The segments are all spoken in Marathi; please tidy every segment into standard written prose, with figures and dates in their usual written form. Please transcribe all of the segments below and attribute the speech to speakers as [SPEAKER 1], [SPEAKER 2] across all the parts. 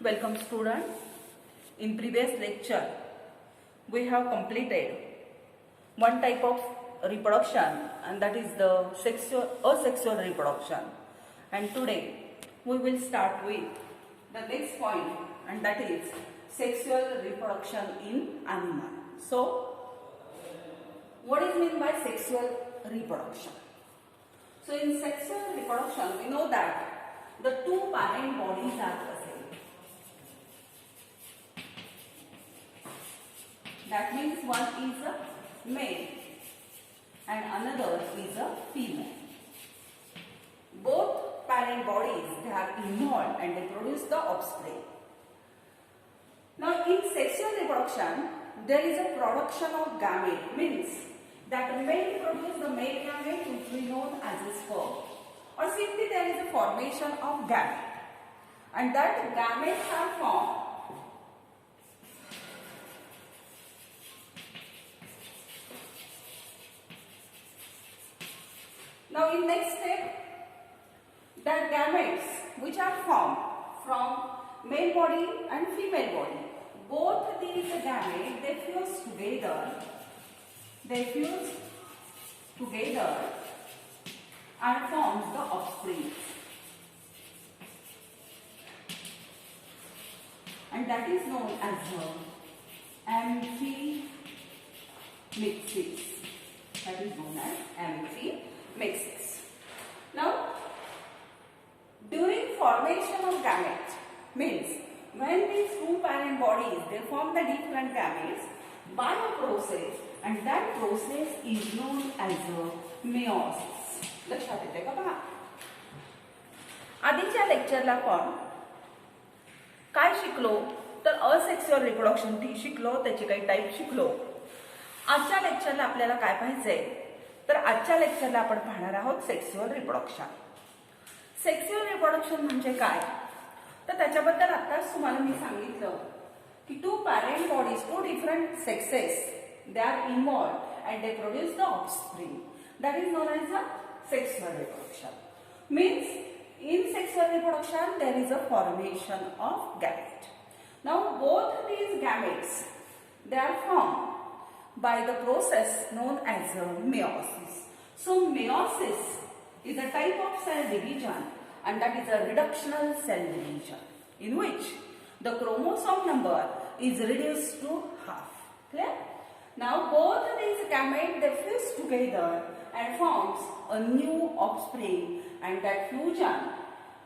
[SPEAKER 1] Welcome student. In previous lecture we have completed one type of reproduction, and that is the asexual reproduction, and today we will start with the next point, and that is sexual reproduction in animal. So what is meant by sexual reproduction? So in sexual reproduction we know that the two parent bodies are present. That means one is a male and another is a female. Both parent bodies, they are involved and they produce the offspring. Now in sexual reproduction there is a production of gamete, means that male produce the male gamete which we know as a sperm, or simply there is a formation of gamete, and that gametes are formed now. In next step, that gametes which are formed from male body and female body, both these gametes they fuse together and forms the offspring, and that is known as the amphimixis. That is known as amphimixis. Now, during formation of gametes, means when these two parent bodies they form the different gametes by a process, and that process is known as a meiosis. लक्षात येते का पहा. आधीच्या लेक्चरला आपण काय शिकलो तर असेक्सुअल रिप्रोडक्शन शिकलो, त्याचे काही टाइप शिकलो. आजच्या लेक्चरला आपल्याला काय पाहायचंय तर आजच्या लेक्चरला आपण पाहणार आहोत सेक्सुअल रिप्रोडक्शन. सेक्सुअल रिप्रोडक्शन म्हणजे काय तर त्याच्याबद्दल आताच तुम्हाला मी सांगितलं की two parent bodies, two different sexes they are involved and they produce the offspring. That is known as the sexual reproduction. Means in sexual reproduction there is a formation of gamete. Now both these gametes they are formed by the process known as meiosis. So meiosis is a type of cell division, and that is a reductional cell division in which the chromosome number is reduced to half. Clear? Now both these gametes they fuse together and forms a new offspring, and that fusion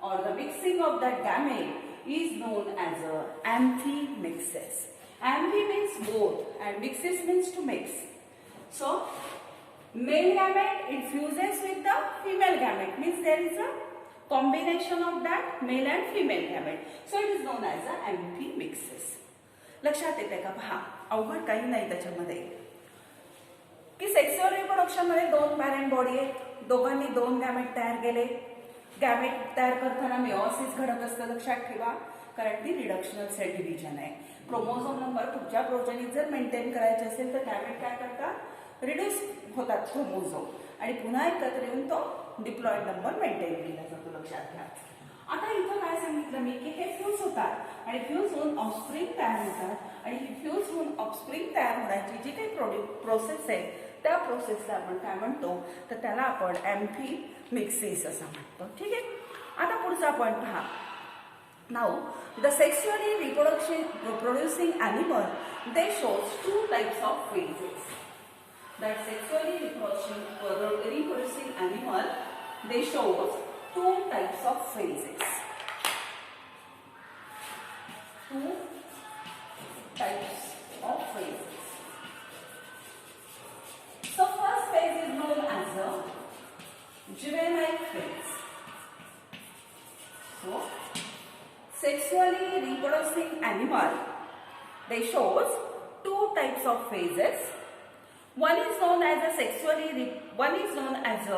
[SPEAKER 1] or the mixing of that gamete is known as a amphimixis. Amphi means both and mixis means to mix. So male gamete it fuses with the female gamete, means there is a combination of that male and female gamete. So it is known as a amphimixis. लक्षात येते का पहा, अवघड काही नाही त्याच्यामध्ये की सेक्सुअल रिप्रोडक्शन मध्ये दोन पॅरेंट बॉडी आहेत, दोघांनी दोन गॅमेट तयार केले. गॅमेट तयार करताना मेओसिस घडत असतं, लक्षात ठेवा, कारण ती रिडक्शनल सेल डिव्हिजन आहे. क्रोमोझोम नंबर पुढच्या प्रोजेनीत जर मेंटेन करायचे असेल तर गॅमेट काय करतात, रिड्यूस होतात क्रोमोझोम, आणि पुन्हा एकत्र येऊन तो डिप्लॉइड नंबर मेंटेन केला जातो. लक्षात घ्या. आता इथं काय सांगितलं मी की हे फ्यूज होतात आणि फ्यूज होऊन ऑफस्प्रिंग तयार होतात, आणि ही फ्यूज होऊन ऑफस्प्रिंग तयार होण्याची जी काही प्रोसेस आहे त्या प्रोसेसला आपण काय म्हणतो तर त्याला आपण एम्फीमिक्सिस असं म्हणतो. ठीक आहे. आता पुढचा पॉइंट पहा. Now the sexually reproducing animal they shows two types of phases. That sexually reproducing animal they shows two types of phases. Two types of phases. So first phase is known as a juvenile phase. So sexually reproducing animal they shows two types of phases. One is known as a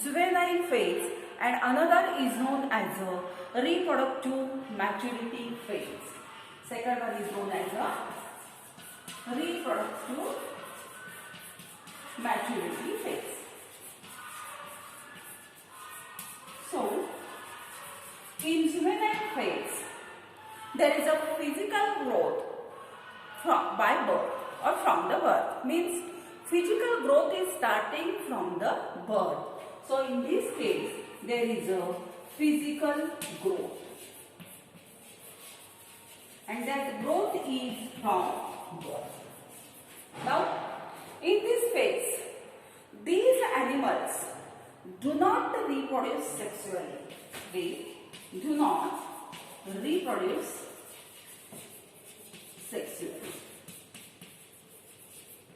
[SPEAKER 1] juvenile phase, and another is known as a reproductive maturity phase. Second one is known as a reproductive maturity phase. So in juvenile phase there is a physical growth by birth or from the birth. Means physical growth is starting from the birth. So in this case, there is a physical growth. And that growth is from birth. Now, in this phase, these animals do not reproduce sexually. They do not reproduce sexually.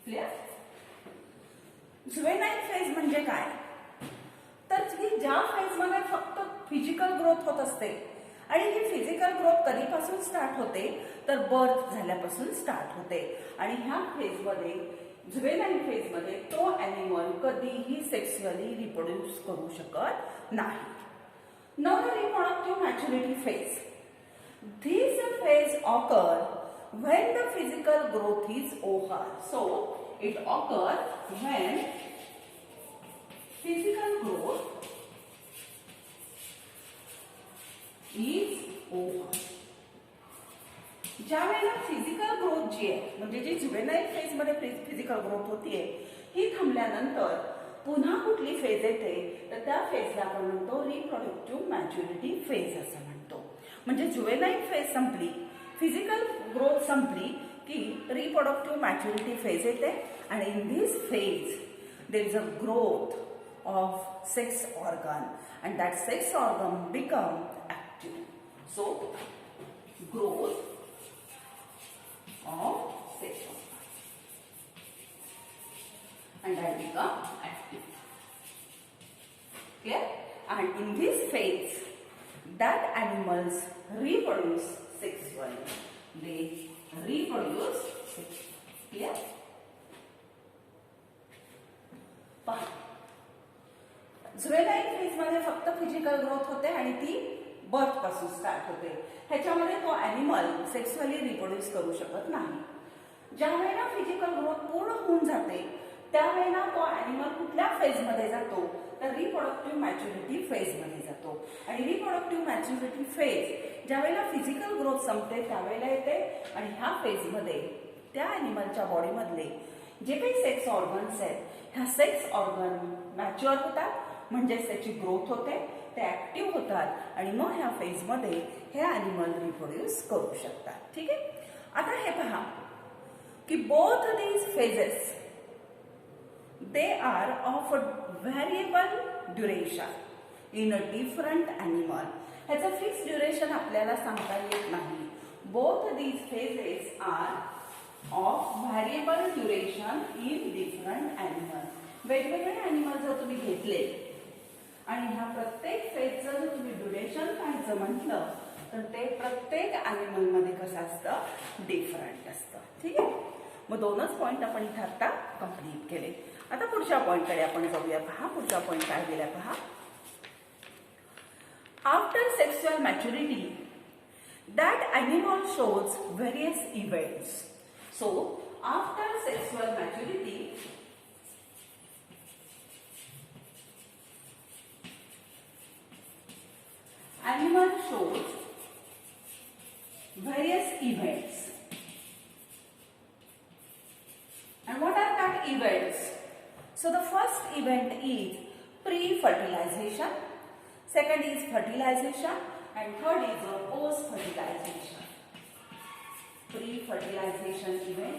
[SPEAKER 1] Clear? Juvenile phase म्हणजे काय? तर की ज्या फेज मध्ये फक्त फिजिकल ग्रोथ होत असते आणि ही फिजिकल ग्रोथ कधीपासून स्टार्ट होते तर बर्थ झाल्यापासून स्टार्ट होते आणि ह्या फेज मध्ये जुवेनाइल फेज मध्ये तो ॲनिमल कधीही सेक्सुअली रिप्रोड्यूस करू शकत नाही. Now the reproductive maturity phase. This phase occur when the physical growth is over. So it occurs when physical growth is over. ज्या वेळेला फिजिकल ग्रोथ जी आहे म्हणजे जी जुवेनाइल फेज मध्ये फिजिकल ग्रोथ होतीये ही थांबल्यानंतर पुन्हा कुठली फेज येते तर त्या फेजला आपण म्हणतो रिप्रोडक्टिव्ह मॅच्युरिटी फेज असं म्हणतो. म्हणजे जुवेनाइल फेज संपली, फिजिकल ग्रोथ संपली की रिप्रोडक्टिव्ह मॅच्युरिटी फेज येते आणि in this phase there is a growth of sex organ and that sex organ become active. So growth of sex organ and that become active. Clear? And in this phase that animals reproduce sexually. They reproduce sexually. Clear? पहा, जुवेनाइल फेज मध्ये फक्त फिजिकल ग्रोथ होते आणि ती बर्थ पासून स्टार्ट होते. ह्याच्यामध्ये तो ॲनिमल सेक्सुअली रिप्रोड्यूस करू शकत नाही. ज्या वेळेला फिजिकल ग्रोथ पूर्ण होऊन जाते त्यावेळेला तो ॲनिमल कुठल्या फेज मध्ये जातो तर रिप्रोडक्टिव्ह मॅच्युरिटी फेज मध्ये जातो. आणि रिप्रोडक्टिव्ह मॅच्युरिटी फेज ज्या वेळेला फिजिकल ग्रोथ संपते त्यावेळेला येते आणि ह्या फेज मध्ये त्या ॲनिमलच्या बॉडी मधले जे काही सेक्स ऑर्गन्स आहेत ह्या सेक्स ऑर्गन मॅच्युअर होतात म्हणजेच त्याची ग्रोथ होते, ते ऍक्टिव्ह होतात आणि मग ह्या फेज मध्ये हे ॲनिमल रिप्रोड्यूस करू शकतात. ठीक आहे. आता हे पहा की both these phases they are of variable duration in a different animal. ह्याचं फिक्स ड्युरेशन आपल्याला सांगता येत नाही. Both these phases are of variable duration in different animal. वेगवेगळे ॲनिमल जर तुम्ही घेतले आणि ह्या प्रत्येक फेजचं जर तुम्ही ड्युरेशन पाहायचं म्हटलं तर ते प्रत्येक ॲनिमल मध्ये कसं असतं डिफरंट असतं. ठीक आहे. मग दोनच पॉइंट आपण इथे आता कंप्लीट केले. आता पुढच्या पॉइंटकडे आपण जाऊया. पहा पुढचा पॉइंट काय गेला पहा. After sexual maturity that animal shows various events. So after sexual maturity animal shows various events. And what are that events? So the first event is pre-fertilization, second is fertilization, and third is post-fertilization. Pre-fertilization event,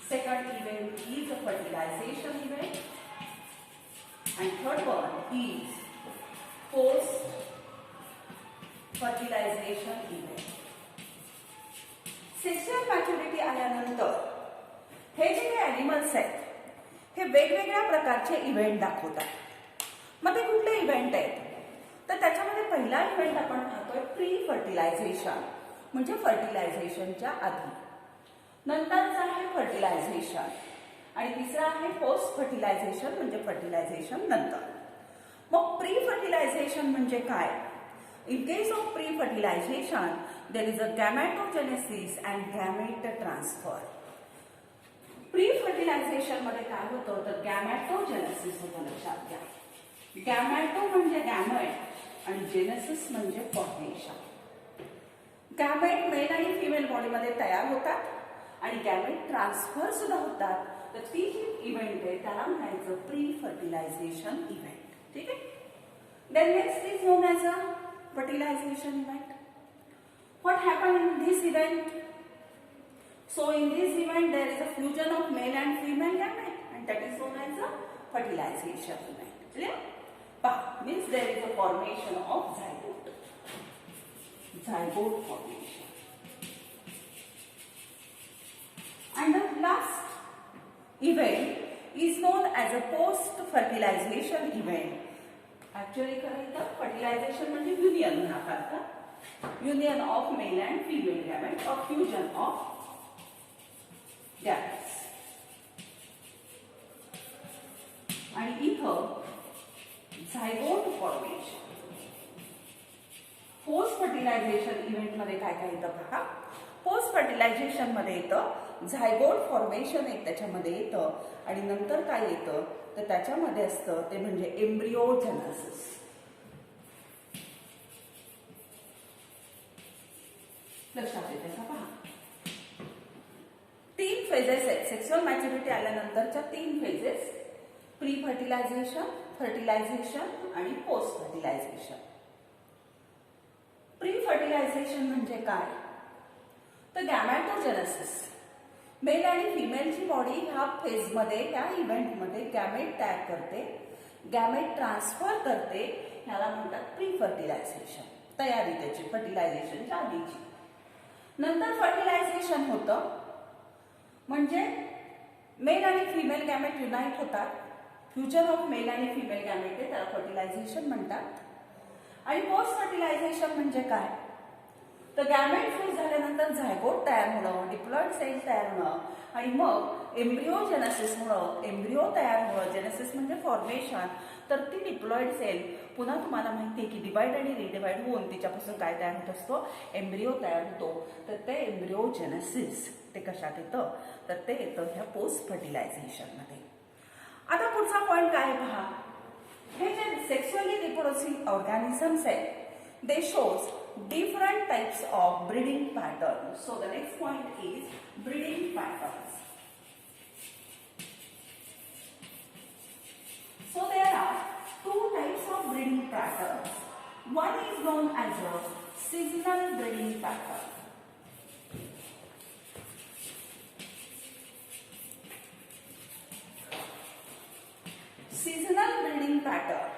[SPEAKER 1] second event is a fertilization event, and third one is post fertilization event. Sexual maturity आल्यानंतर हे जे काही ॲनिमल्स आहेत हे वेगवेगळ्या प्रकारचे इव्हेंट दाखवतात. मग ते कुठले इव्हेंट आहेत तर त्याच्यामध्ये पहिला इव्हेंट आपण पाहतोय प्री फर्टिलायझेशन म्हणजे फर्टिलायझेशनच्या आधी, नंतरचा आहे फर्टिलायझेशन आणि तिसरा आहे पोस्ट फर्टिलायझेशन म्हणजे फर्टिलायझेशन नंतर. मग प्री फर्टिलायझेशन म्हणजे काय? In case of pre fertilization there is a gametogenesis and gamete transfer. Pre fertilization मध्ये काय होतं तर गॅमेटोजेनेसिस होतं. लक्षात घ्या. गॅमेटो म्हणजे गॅमेट आणि जेनेसिस म्हणजे फॉर्मेशन. गॅमेट मेल आणि फिमेल बॉडीमध्ये तयार होतात आणि गॅमेट ट्रान्सफर सुद्धा होतात. तर ती जी इव्हेंट आहे त्याला म्हणायचं प्री फर्टिलायझेशन इव्हेंट. ठीक आहे. Then next is known as a fertilization event. What happened in this event? So in this event there is a fusion of male and female gamete and that is known as a fertilization event. Clear? Means there is a formation of zygote. Zygote formation. And the last event is known as a post fertilization event. Actually करायचं फर्टिलायझेशन म्हणजे युनियन म्हणतात. Union of male and female gamete or fusion of gametes. आणि इथं zygote formation. Post fertilisation event मध्ये काय काय येतं पहा. पोस्ट फर्टिलायझेशन मध्ये येतं झायगोट फॉर्मेशन एक त्याच्यामध्ये येतं आणि नंतर काय येतं तर त्याच्यामध्ये असतं ते म्हणजे एम्ब्रिओजेनेसिस. लक्षात येते का पहा. 3 फेजेस आहेत. सेक्सुअल मॅच्युरिटी आल्यानंतरच्या 3 फेजेस. प्री फर्टिलायझेशन, फर्टिलायझेशन आणि पोस्ट फर्टिलायझेशन. प्री फर्टिलायझेशन म्हणजे काय तर गॅमेटोजेनेसिस. मेल आणि फिमेलची बॉडी ह्या फेजमध्ये ह्या इव्हेंटमध्ये गॅमेट तयार करते, गॅमेट ट्रान्सफर करते. ह्याला म्हणतात प्री फर्टिलायझेशन. तयारी त्याची फर्टिलायझेशनच्या आधीची. नंतर फर्टिलायझेशन होतं म्हणजे मेल आणि फिमेल गॅमेट युनाइट होतात. फ्युजन ऑफ मेल आणि फिमेल गॅमेट आहे त्याला फर्टिलायझेशन म्हणतात. आणि पोस्ट फर्टिलायझेशन म्हणजे काय तर गॅमेट फ्यूज झाल्यानंतर झायगोट तयार होणं, डिप्लॉइड सेल तयार होणं आणि मग एम्ब्रिओजेनेसिस होणं. एम्ब्रिओ तयार होणं, जेनेसिस म्हणजे फॉर्मेशन. तर ती डिप्लॉइड सेल पुन्हा तुम्हाला माहिती आहे की डिवाइड आणि रिडिवाइड होऊन तिच्यापासून काय तयार होत असतो एम्ब्रिओ तयार होतो. तर ते एम्ब्रिओजेनेसिस ते कशात येतं तर ते येतं ह्या पोस्ट फर्टिलायझेशन मध्ये. आता पुढचा पॉइंट काय पहा. हे जे सेक्सुअली रिप्रोड्युसिंग ऑर्गॅनिझम्स आहेत दे shows different types of breeding patterns. So the next point is breeding patterns. So there are 2 types of breeding patterns. One is known as a seasonal breeding pattern. Seasonal breeding pattern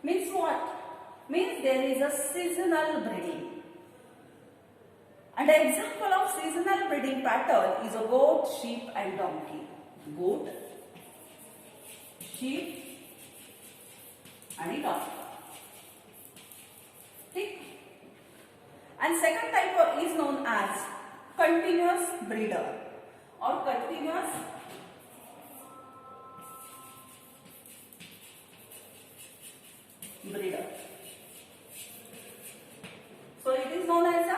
[SPEAKER 1] means what? Means there is a seasonal breeding. And an example of seasonal breeding pattern is a goat, sheep and donkey. Goat, sheep and donkey. ठीक. And second type is known as continuous breeder or continuous breeder. So it is known as a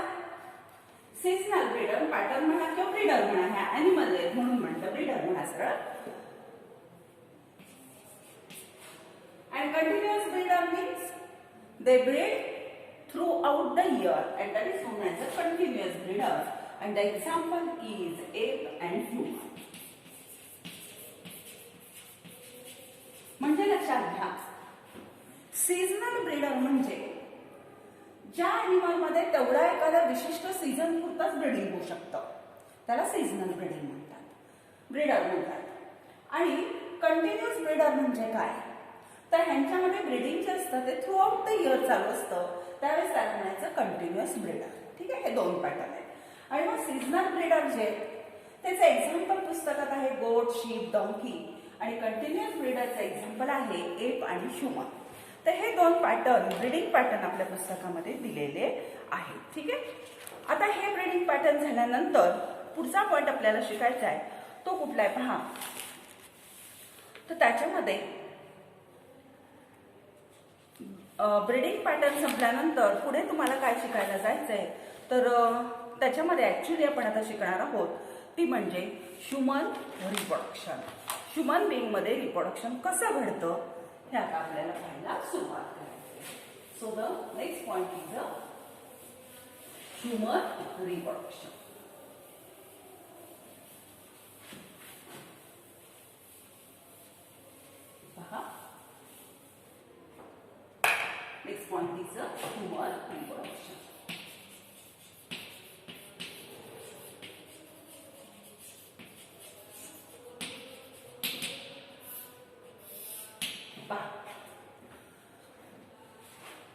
[SPEAKER 1] seasonal breeder. Pattern म्हणा किंवा ब्रीडर म्हणा. ह्या ॲनिमल आहेत म्हणून म्हणतात ब्रीडर म्हणा सरळ. And continuous breeder means they breed throughout the year and that is known as a continuous breeder. And the example is ape and human. म्हणजे लक्षात घ्या सीझनल ब्रीडर म्हणजे ज्या ॲनिमल मध्ये तेवढा एखाद्या विशिष्ट सीझन पुरताच ब्रीडिंग होऊ शकतं त्याला सीझनल ब्रीडिंग म्हणतात, ब्रीडर म्हणतात. आणि कंटिन्युअस ब्रीडर म्हणजे काय तर ह्यांच्यामध्ये ब्रीडिंग जे असतं ते थ्रू आउट द इयर चालू असतं त्यावेळेस त्याला म्हणायचं कंटिन्युअस ब्रीडर. ठीक आहे. हे 2 पॅटर्न आहेत. आणि मग सीझनल ब्रीडर जे त्याचं एक्झाम्पल पुस्तकात आहे गोट, शीप, डॉंकी. आणि कंटिन्युअस ब्रीडरचं एक्झाम्पल आहे एप आणि ह्युमन. तर हे 2 पॅटर्न ब्रीडिंग पॅटर्न आपल्या पुस्तकामध्ये दिलेले आहेत. ठीक आहे. आता हे ब्रीडिंग पॅटर्न झाल्यानंतर पुढचा पॉइंट आपल्याला शिकायचा आहे तो कुठला आहे पहा. तर त्याच्यामध्ये ब्रीडिंग पॅटर्न संपल्यानंतर पुढे तुम्हाला काय शिकायला जायचंय तर त्याच्यामध्ये ऍक्च्युली आपण आता शिकणार आहोत ती म्हणजे ह्युमन रिप्रोडक्शन. ह्युमन बिंग मध्ये रिप्रोडक्शन कसं घडतं हे आता आपल्याला पाहायला सुरुवात करायची. So So the next point is the human reproduction. Next point is the human reproduction.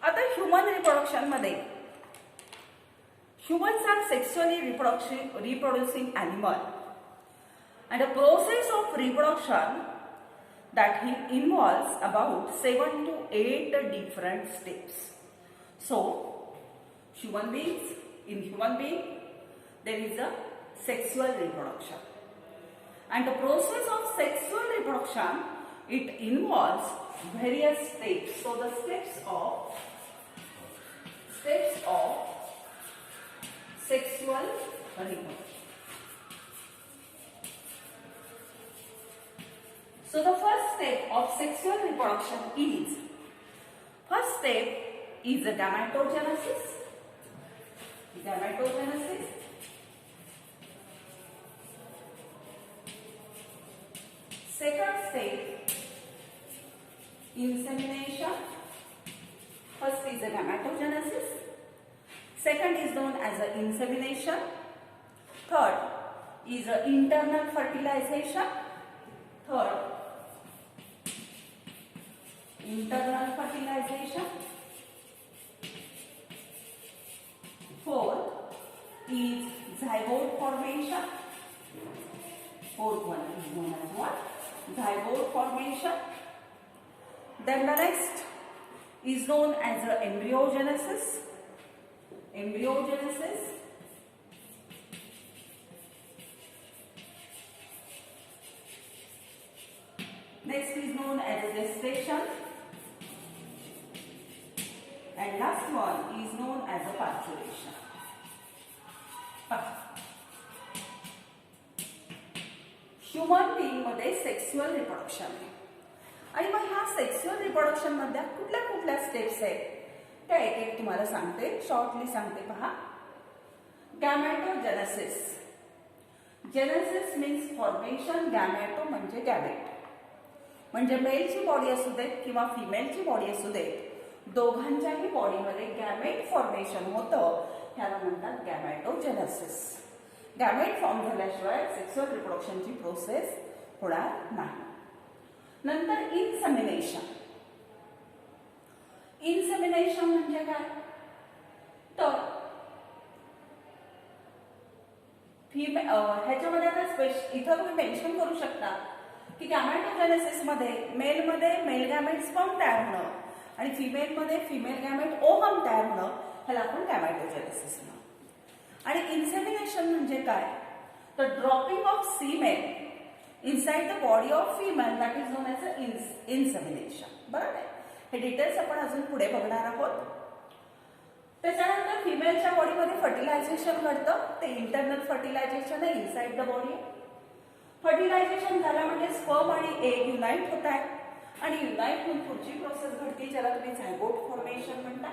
[SPEAKER 1] आता ह्युमन रिप्रोडक्शन मध्ये humans are sexually reproducing animal, and the process of reproduction that involves about 7 to 8 different steps. So human being there is a sexual reproduction, and the process of sexual reproduction, it involves various steps. So the steps of sexual reproduction. So the first step of sexual reproduction is the gametogenesis. Second step, insemination. First is the gametogenesis. Second is known as the insemination. Third is the internal fertilization. Fourth is zygote formation. Fourth one is known as what? Zygote formation. Then the next is known as the embryogenesis. Next is known as gestation, and last one is known as a parturition. Human being मध्ये सेक्सुअल रिप्रोडक्शन आहे, आणि मग ह्या सेक्सुअल रिप्रोडक्शन मध्ये कुठल्या स्टेप्स आहेत त्या एक तुम्हाला सांगते, शॉर्टली सांगते पहा. गॅमेटोजेनेसिस. जेनेसिस मीन्स फॉर्मेशन, गॅमेटो म्हणजे गॅमेट, म्हणजे मेलची बॉडी असू देत किंवा फिमेलची बॉडी असू देत, दोघांच्याही बॉडीमध्ये गॅमेट फॉर्मेशन होतं, ह्याला म्हणतात गॅमेटोजेनेसिस. गॅमेट फॉर्म झाल्याशिवाय सेक्सुअल रिप्रोडक्शनची प्रोसेस होणार नाही. नंतर इन्सेमिनेशन. इन्सेमिनेशन म्हणजे काय, तर ह्याच्यामध्ये आता इथं तुम्ही मेन्शन करू शकता की गॅमेटोजेनेसिस मध्ये मेल गॅमेट स्पर्म तयार होणं आणि फिमेल गॅमेट ओव्हम तयार होणं, ह्याला आपण गॅमेटोजेनेसिस म्हणू. आणि इन्सेमिनेशन म्हणजे काय, तर dropping of semen inside the body of female, that is known as a insemination. बरोबर आहे, हे डिटेल्स आपण अजून पुढे बघणार आहोत. त्याच्यानंतर फिमेलच्या बॉडीमध्ये फर्टिलायझेशन घडतं, ते इंटरनल फर्टिलायझेशन आहे, इनसाइड द बॉडी. फर्टिलायझेशन झालं म्हणजे स्पर्म आणि एग युनाइट होत आहे, आणि युनाइट होऊन पुढची प्रोसेस घडते ज्याला तुम्ही झायगोट फॉर्मेशन म्हणता.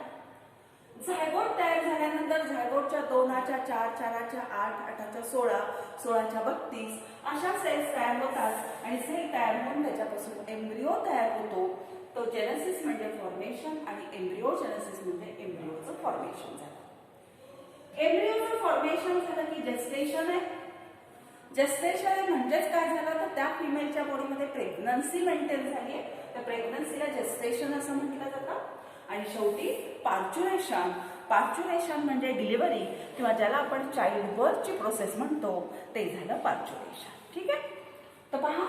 [SPEAKER 1] झायगोट तयार झाल्यानंतर झायगोटच्या 2च्या 4, 4च्या 8, 8च्या 16, 16च्या 32 अशा सेल्स तयार होतात, आणि सेल तयार होऊन त्याच्यापासून एम्ब्रिओ तयार होतो. तो जेनेसिस म्हणजे फॉर्मेशन, आणि एम्ब्रियोजेनेसिस म्हणजे एम्ब्रिओचं फॉर्मेशन झालं. एम्ब्रिओचं फॉर्मेशन झालं की जेस्टेशन आहे. जेस्टेशन म्हणजेच काय झालं, तर त्या फिमेलच्या बॉडीमध्ये प्रेग्नन्सी मेंटेन झाली आहे, त्या प्रेग्नन्सीला जेस्टेशन असं म्हटलं जातं. आणि शेवटी पार्च्युरेशन म्हणजे डिलिव्हरी, किंवा ज्याला आपण चाइल्ड बर्थची प्रोसेस म्हणतो, ते झालं पार्च्युरेशन. ठीक आहे, तर पहा,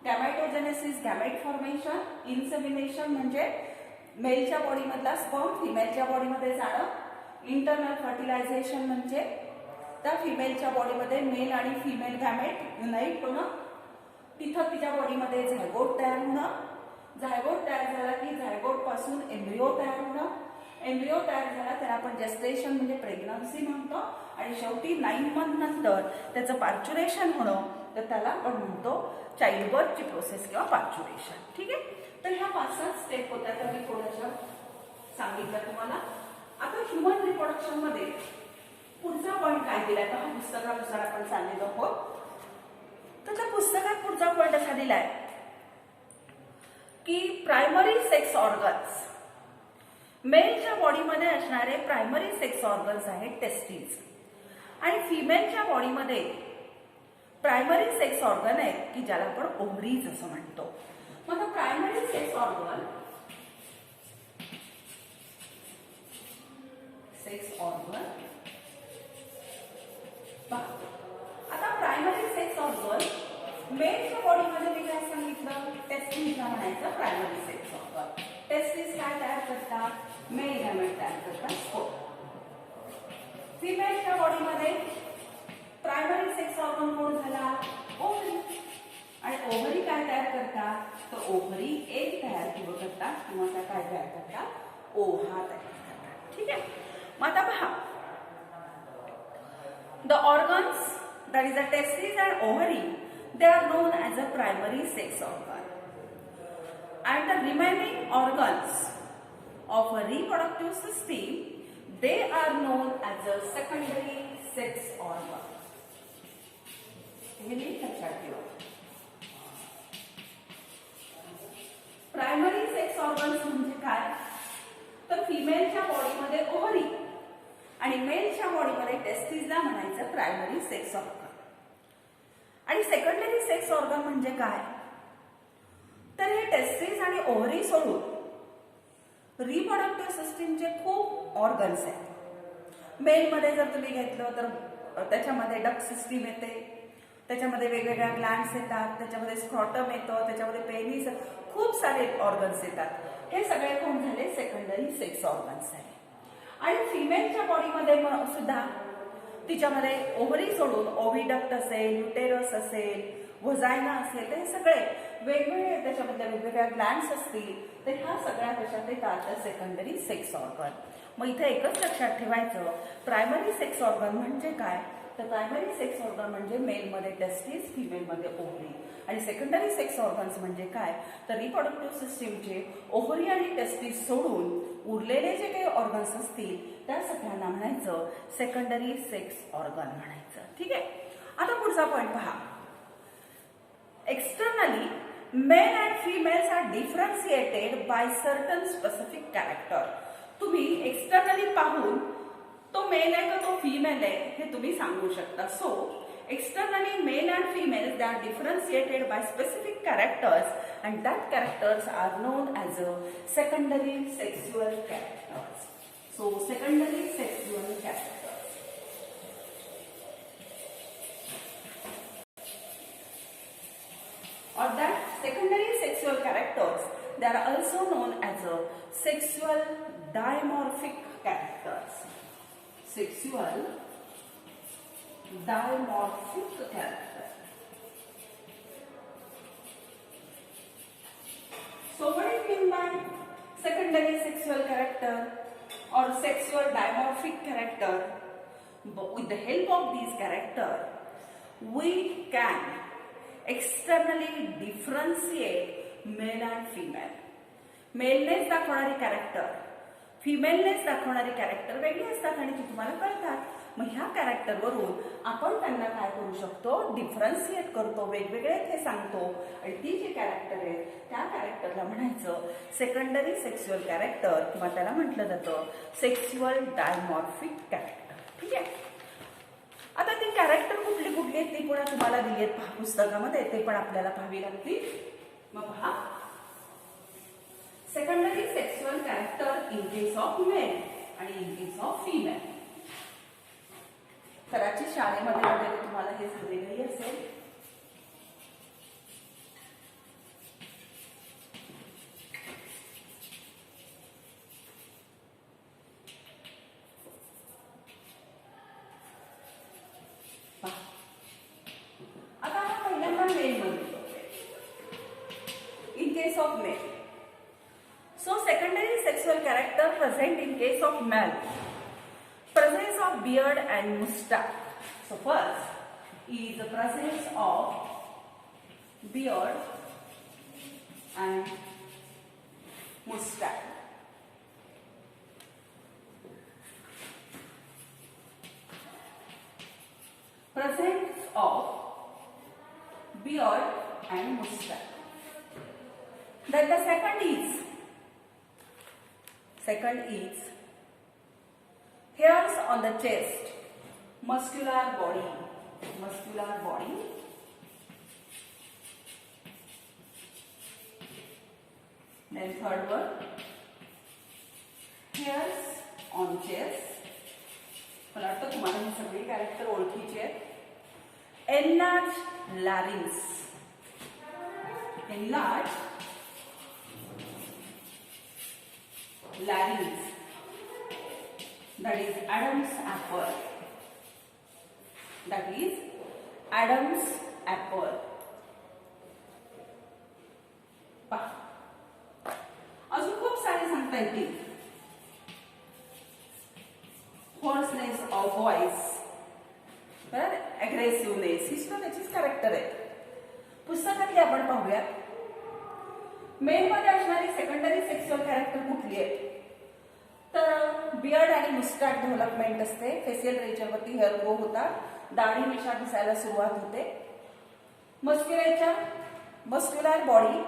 [SPEAKER 1] गॅमेटोजेनेसिस गॅमेट फॉर्मेशन, इन्सेमिनेशन म्हणजे मेलच्या बॉडीमधला स्पर्म फिमेलच्या बॉडीमध्ये जाणं, इंटरनल फर्टिलायझेशन म्हणजे त्या फिमेलच्या बॉडीमध्ये मेल आणि फिमेल गॅमेट युनाइट होणं, तिथं तिच्या बॉडीमध्ये झायगोट तयार होणं, झायगोट तयार झाला की झायगोट पासून एम्ब्रिओ तयार होणं, एम्ब्रिओ तयार झाला त्याला आपण जेस्टेशन म्हणजे प्रेग्नन्सी म्हणतो, आणि शेवटी 9 मंथ नंतर त्याचं पार्च्युरेशन होणं, तर त्याला आपण म्हणतो चाइल्ड बर्थची प्रोसेस किंवा पार्च्युरेशन. ठीक आहे, तर ह्या 5-7 स्टेप होत्या, तर मी थोड्याशा सांगते. सांगितलं तुम्हाला. आता ह्युमन रिप्रोडक्शन मध्ये पुढचा पॉईंट काय दिलाय पहा, पुस्तकानुसार आपण चाललेलो आहोत. तर त्या पुस्तकात पुढचा पॉईंट असा दिलाय की प्रायमरी सेक्स ऑर्गन्स, मेलच्या बॉडीमध्ये असणारे प्रायमरी सेक्स ऑर्गन्स आहेत टेस्टिस, आणि फिमेलच्या बॉडीमध्ये प्रायमरी सेक्स ऑर्गन आहेत की ज्याला आपण ओव्हरीज असं म्हणतो. मग प्रायमरी सेक्स ऑर्गन आता प्रायमरी सेक्स ऑर्गन मेलच्या बॉडीमध्ये मी काय सांगितलं, टेस्टिसला म्हणायचं प्रायमरी सेक्स ऑर्गन. टेस्टिस काय तयार करतात, मेल गॅमेट तयार करतात. फिमेलच्या बॉडीमध्ये प्रायमरी सेक्स ऑर्गन कोण झाला, ओव्हरी. आणि ओव्हरी काय तयार करतात, तर ओव्हरी एग तयार करतात किंवा त्या काय तयार करतात, ओव्हा तयार करतात. ठीक आहे. मग आता पहा, the organs, that is the testes and ovary, they are known as a primary sex organ, and the remaining organs of a reproductive system, they are known as a secondary sex organ. हे नीट लक्षात ठेवा. प्रायमरी सेक्स ऑर्गन्स म्हणजे काय, तर फिमेलच्या बॉडीमध्ये ओव्हरी आणि मेलच्या बॉडीमध्ये टेस्टिसला म्हणायचं प्रायमरी सेक्स ऑर्गन. आणि सेकंडरी सेक्स ऑर्गन म्हणजे काय, तर हे टेस्टिस आणि ओव्हरी सोडून रिप्रोडक्टिव्ह सिस्टीमचे खूप ऑर्गन्स आहेत. मेलमध्ये जर तुम्ही घेतलं तर त्याच्यामध्ये डक्ट सिस्टीम येते, त्याच्यामध्ये वेगवेगळ्या ग्लँड्स येतात, त्याच्यामध्ये स्क्रॉटम येतं, त्याच्यामध्ये पेनिस, खूप सारे ऑर्गन्स येतात. हे सगळे कोण झाले, सेकंडरी सेक्स ऑर्गन्स आहेत. आणि फिमेलच्या बॉडीमध्ये सुद्धा तिच्यामध्ये ओव्हरी सोडून ओव्हिडक्ट असेल, युटेरस असेल, व्हजायना असेल, तर हे सगळे वेगवेगळे त्याच्यामध्ये वेगवेगळ्या ग्लँड्स असतील, तर ह्या सगळ्या त्याच्यात येतात सेकंडरी सेक्स ऑर्गन. मग इथे एकच लक्षात ठेवायचं, प्रायमरी सेक्स ऑर्गन म्हणजे काय, तर प्रायमरी सेक्स ऑर्गन म्हणजे मेलमध्ये टेस्टिस, फिमेलमध्ये ओव्हरी. आणि सेकंडरी सेक्स ऑर्गन्स म्हणजे काय, तर रिप्रोडक्टिव्ह सिस्टीमचे ओव्हरी आणि टेस्टिस सोडून उरलेले जे काही ऑर्गन्स असतील त्या सगळ्यांना म्हणायचं सेकंडरी सेक्स ऑर्गन म्हणायचं. ठीक आहे. आता पुढचा पॉईंट पहा. Externally male and females are differentiated by certain specific character. तुम्ही एक्सटर्नली पाहून तो मेल आहे का तो फिमेल आहे हे तुम्ही सांगू शकता. So externally male and female, they are differentiated by specific characters, and that characters are known as a secondary sexual characters. So secondary sexual characters, or that secondary sexual characters, they are also known as a sexual dimorphic characters. Sexual dimorphic character. So what do you mean by secondary sexual character or sexual dimorphic character? With the help of these characters, we can externally differentiate male and female. मेलनेच दाखवणारी कॅरेक्टर, फिमेलनेच दाखवणारी कॅरेक्टर वेगळी असतात आणि ती तुम्हाला कळतात. मग ह्या कॅरेक्टरवरून आपण त्यांना काय करू शकतो, डिफरन्शिएट करतो, वेगवेगळे ते सांगतो. आणि ती जी कॅरेक्टर आहेत त्या कॅरेक्टरला म्हणायचं सेकंडरी सेक्शुअल कॅरेक्टर किंवा त्याला म्हटलं जातं सेक्शुअल डायमॉर्फिक कॅरेक्टर. ठीक आहे. आता ती कॅरेक्टर कुठली कुठली आहेत ती पुन्हा तुम्हाला दिली आहेत पुस्तकामध्ये, ते पण आपल्याला पाहावी लागतील. मग पहा, secondary sexual character in case of male आणि इन केस ऑफ फिमेल. कदाचित शाळेमध्ये वगैरे तुम्हाला हे झालेलंही असेल. आता आपण पहिल्यांदा मेल म्हणतो. In case of male, so secondary sexual character present in case of male, presence of beard and mustache. So first is the presence of beard and mustache. presence of beard and mustache. Then the second is hairs on the chest, muscular body. Then third one, hairs on chest. मला वाटतं तुम्हाला हे सगळे कॅरेक्टर ओळखीचे आहेत. Enlarged larynx. That is Adam's apple. पहा, अजून खूप सारे सांगता येतील. होर्सनेस ऑफ व्हॉइस, बरोबर, अग्रेसिव्हनेस, ही सुद्धा त्याचीच कॅरेक्टर आहे. पुस्तकातली आपण पाहूयात. मेलमध्ये असणारी सेकंडरी सेक्सुअल कॅरेक्टर कुठली आहे? तर बियर्ड आणि मुस्टॅच डेव्हलपमेंट असते. फेशियल रिजनवरती हेअर ग्रो होतात, दाढी मिशा दिसायला सुरुवात होते. मस्क्युलर बॉडी,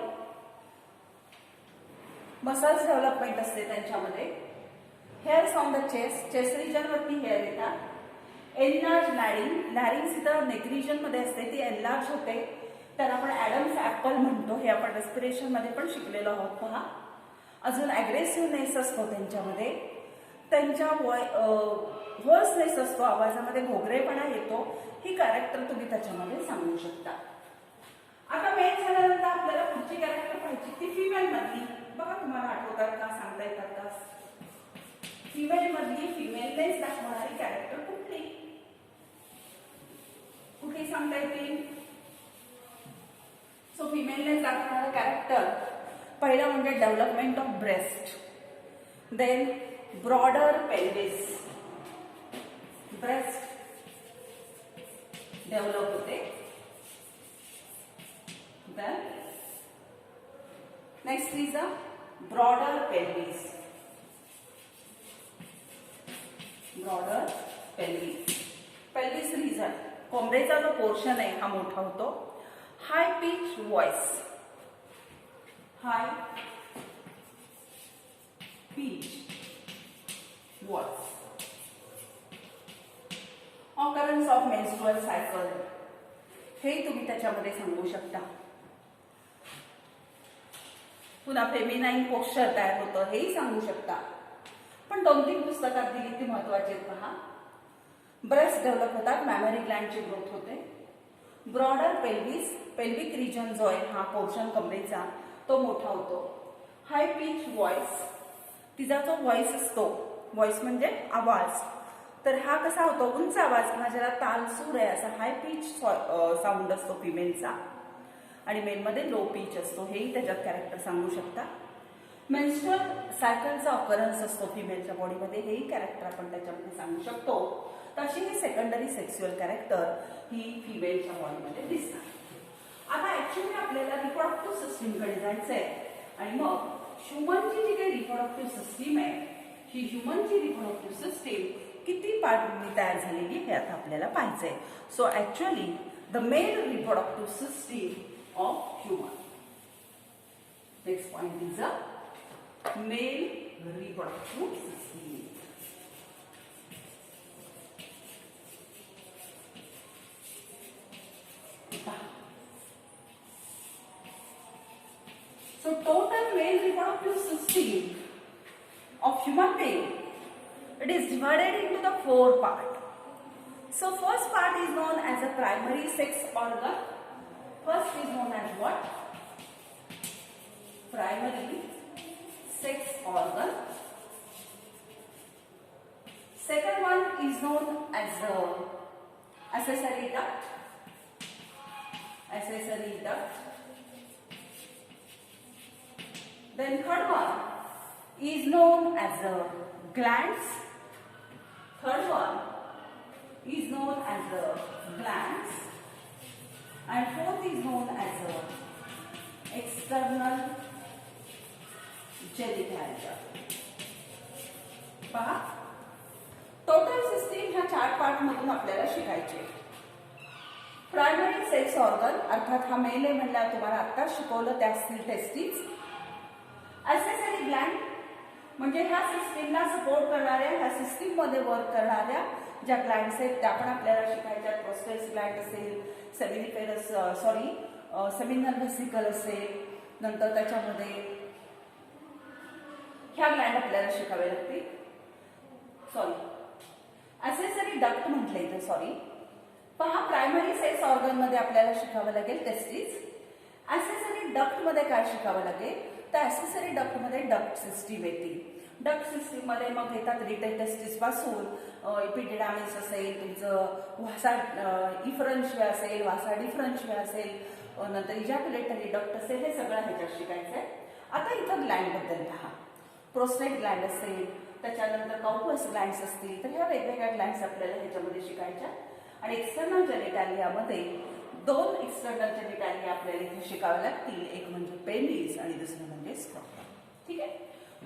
[SPEAKER 1] मसल्स डेव्हलपमेंट असते त्यांच्यामध्ये. हेअर्स ऑन द चेस्ट रिजनवरती हेअर येतात. एनलार्ज लॅरिंग्स इथं नेक रिजन मध्ये असते, ती एनलार्ज होते, त्याला आपण ॲडम्स ॲपल म्हणतो. हे आपण रेस्पिरेशन मध्ये पण शिकलेलो आहोत. पहा, अजून अग्रेसिव्हनेस असतो त्यांच्यामध्ये, त्यांच्या व्हॉइसनेस असतो, आवाजामध्ये घोगरेपणा येतो. ही कॅरेक्टर तुम्ही त्याच्यामध्ये सांगू शकता. आता मेल झाल्यानंतर आपल्याला पुढची कॅरेक्टर पाहिजे ती फिमेल मधली. बघा, तुम्हाला आठवतात का, सांगता येतात का? फिमेल मधली फिमेलनेस दाखवणारी कॅरेक्टर कुठली सांगता येतील? सो फिमेलनेस दाखवणारं कॅरेक्टर पहिलं म्हणजे development of breast, then broader pelvis, breast develop होते. Then next is a broader pelvis. Pelvis region, कोंबडेचा जो पोर्शन आहे हा मोठा होतो. High pitch voice, occurrence of menstrual cycle, हे तुम्ही त्याच्यामध्ये सांगू शकता. पुन्हा फेमिनाईन पोश्चर तयार होतं, हेही सांगू शकता. पण 2-3 पुस्तकात दिली ती महत्वाची आहेत. पहा, ब्रेस्ट डेव्हलप होतात, मॅमरी ग्लँडची ग्रोथ होते. ब्रॉडर पेल्विस, पेल्विक रिजन जो आहे हा पोर्शन कमरेचा तो मोठा होतो. हाय पिच व्हॉइस, तिचा जो व्हॉइस असतो, व्हॉइस म्हणजे आवाज, तर हा कसा होतो? उंच आवाज किंवा ज्याला तालसूर आहे असा हाय पिच साऊंड असतो फिमेलचा, आणि मेलमध्ये लो पिच असतो. हेही त्याच्यात कॅरेक्टर सांगू शकता. मेन्स्ट्रुअल सायकलचा ऑकरन्स असतो फिमेलच्या बॉडीमध्ये, हेही कॅरेक्टर आपण त्याच्यामध्ये सांगू शकतो. तशी ही सेकंडरी सेक्सुअल कॅरेक्टर ही फिमेलच्या बॉडीमध्ये दिसतात. आता ऍक्च्युअली आपल्याला रिप्रोडक्टिव्ह सिस्टीमकडे जायचं आहे, आणि मग ह्युमनची जी काही रिप्रोडक्टिव्ह सिस्टीम आहे, ही ह्युमनची रिप्रोडक्टिव्ह सिस्टीम किती पार्टनी तयार झालेली हे आता आपल्याला पाहायचंय. So actually the male reproductive system of human. Next point is a male reproductive system. So total male reproductive system of human being, it is divided into the 4 parts. So first part is known as a primary sex organ. First is known as what? Primary sex organ. Second one is known as the accessory duct. Then third one is known as the glands. And fourth is known as the external genitalia. पहा, टोटल सिस्टीम ह्या 4 पार्ट मधून आपल्याला शिकायचे. प्रायमरी सेक्स ऑर्गन अर्थात हा मेल आहे म्हणल्यावर तुम्हाला आता शिकवलं त्या असतील टेस्टिस. ॲक्सेसरी ग्लँड म्हणजे ह्या सिस्टीमला सपोर्ट करणाऱ्या, ह्या सिस्टीममध्ये वर्क करणाऱ्या ज्या ग्लँड्स आहेत त्या पण आपल्याला शिकायच्या. प्रोस्टेट ग्लँड असेल, सेमिनल व्हेसिकल असेल, नंतर त्याच्यामध्ये ह्या ग्लँड आपल्याला शिकावे लागतील. ॲक्सेसरी डक्ट म्हटलं इथे पहा प्रायमरी सेक्स ऑर्गन मध्ये आपल्याला शिकावं लागेल टेस्टिस. ॲक्सेसरी डक्ट मध्ये काय शिकावं लागेल तर ॲक्सेसरी डक्ट मध्ये डक्ट सिस्टीम येते. डक्ट सिस्टीम मध्ये मग येतात रिटेल टेस्टिस पासून इपिडिडामिस असेल, तुमचं वासा इफरन्शिया असेल, वासा डिफरन्शिया असेल, नंतर इजॅक्युलेटरी डक्ट असेल, हे सगळं ह्याच्यात शिकायचं आहे. आता इथं ग्लँड बद्दल पहा. प्रोस्टेट ग्लँड असेल, त्याच्यानंतर काउपस ग्लँड्स असतील, तर ह्या वेगवेगळ्या ग्लँड्स आपल्याला ह्याच्यामध्ये शिकायच्या. आणि एक्सटर्नल जेनिटॅलियामध्ये 2 एक्सटर्नल जेनिटॅलिया आपल्याला इथे शिकावे लागतील. एक म्हणजे पेनिस आणि दुसरं म्हणजे स्क्रॉटम. ठीक आहे.